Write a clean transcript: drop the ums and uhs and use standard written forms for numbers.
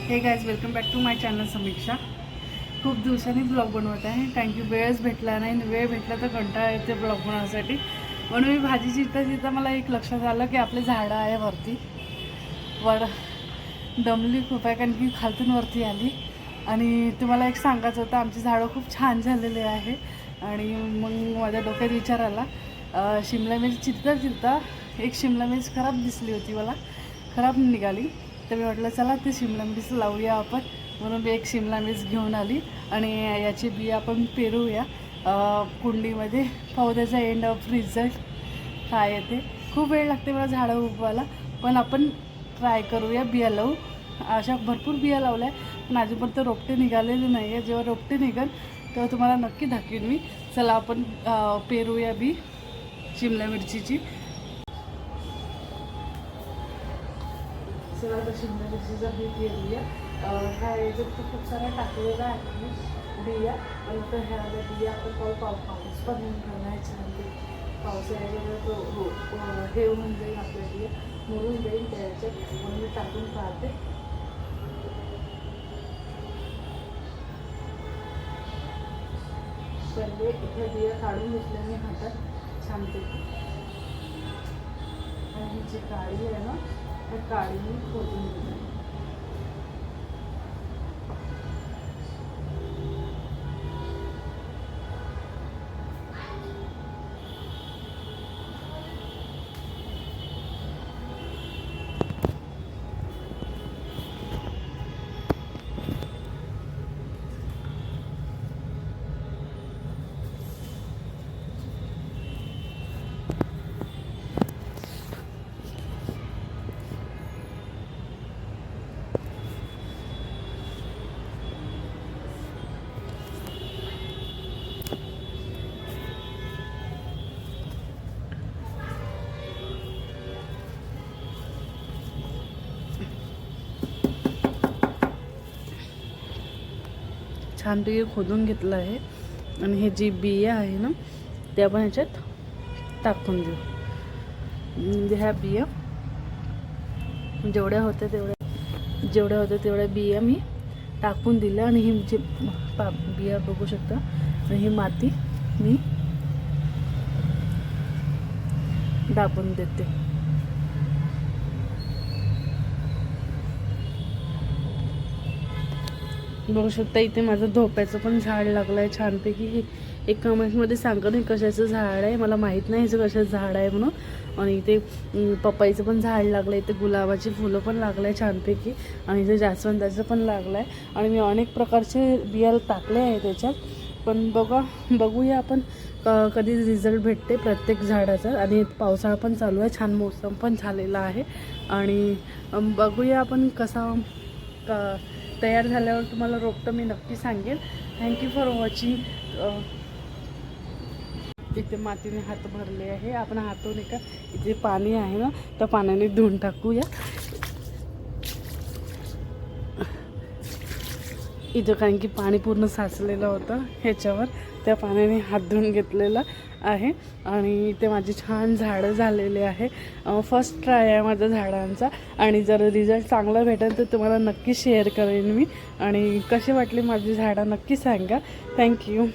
हे guys welcome back to my channel Samiksha. खूप दिवसांनी ब्लॉग बनवत आहे कारण की वेळच भेटला नाही। वेळ भेटला तर कंटाळा येते ब्लॉग बनवण्यासाठी। म्हणून मी भाजी चिरता मला एक लक्षात आलं की आपले झाडं आहे वरती वर दमली खूप आहे कारण की खालतून वरती आली। आणि तुम्हाला एक सांगायचं होतं, आमची झाडं खूप छान झालेले आहे। आणि मग माझ्या डोक्यात विचार आला, शिमला मिरची चिरता एक शिमला मिरची खराब दिसली होती, मला खराब निघाली। तर मी म्हटलं चला ते शिमला मिरची लावूया आपण, म्हणून मी एक शिमला मिरच घेऊन आली आणि याची बिया आपण पेरूया कुंडीमध्ये। पाहू त्याचा एंड ऑफ रिझल्ट काय येते। खूप वेळ लागते मला झाडं उगवायला, पण आपण ट्राय करूया, बिया लावू। अशा भरपूर बिया लावल्या पण अजूनपर्यंत रोपटे निघालेले नाही आहे। जेव्हा रोपटे निघाल तेव्हा तुम्हाला नक्की दाखवेन मी। चला आपण पेरूया बी शिमला मिरचीची। चला आता शिमला मिरचीचा बी पेरूया। ह्या याच्यात तर खूप सारा टाकलेला आहे मी बिया, आणि तर ह्या बिया आपण पाऊस पण ठेवला आहे छान। ते पावसाळ्याच्या तो हे होऊन जाईल, आपल्या बिया मुरून जाईल त्या याच्यात, म्हणून मी टाकून पाहते। पहिले इथल्या बिया काढून घेतल्या मी हातात छानपैकी, आणि ही जी काळी आहे ना त्या काळी मी खोदून घेते। छानपैकी खोदून घेतलं आहे, आणि हे जी बिया आहे ना ते आपण ह्याच्यात टाकून देऊ। म्हणजे ह्या बिया जेवढ्या होत्या तेवढ्या बिया मी टाकून दिल्या। आणि ही जी बिया बघू शकता, आणि ही माती मी दाबून देते। बघू शकता इथे माझं धोप्याचं पण झाड लागलं आहे छानपैकी। हे एक कमेंटमध्ये सांगा नाही कशाचं झाड आहे, मला माहीत नाही याचं कशाचं झाड आहे म्हणून। आणि इथे पपईचं पण झाड लागलं आहे, इथे गुलाबाची फुलं पण लागलं आहे छानपैकी, आणि इथे जास्वंदाचं पण लागलं आहे। आणि मी अनेक प्रकारचे बिया टाकले आहे त्याच्यात, पण बघूया आपण कधी रिझल्ट भेटते प्रत्येक झाडाचा। आणि पावसाळा पण चालू आहे, छान मोसम पण झालेला आहे, आणि बघूया आपण कसा तयार झाल्यावर तुम्हाला रोपटं मी नक्की सांगेल। Thank you for watching. इथे मातीने हात भरले आहे, आपण हातून एका इथे पाणी आहे ना त्या पाण्याने धुवून टाकूया। इथं कारण की पाणी पूर्ण साचलेलं होतं ह्याच्यावर, त्या पाण्याने हात धुवून घेतलेला आहे। आणि इथे माझी छान झाडं झालेले आहे। फर्स्ट ट्राय आहे माझ्या झाडांचा, आणि जर रिझल्ट चांगला भेटेल तर तुम्हाला नक्की शेअर करेन मी। आणि कशी वाटली माझी झाडं नक्की सांगा। थँक्यू।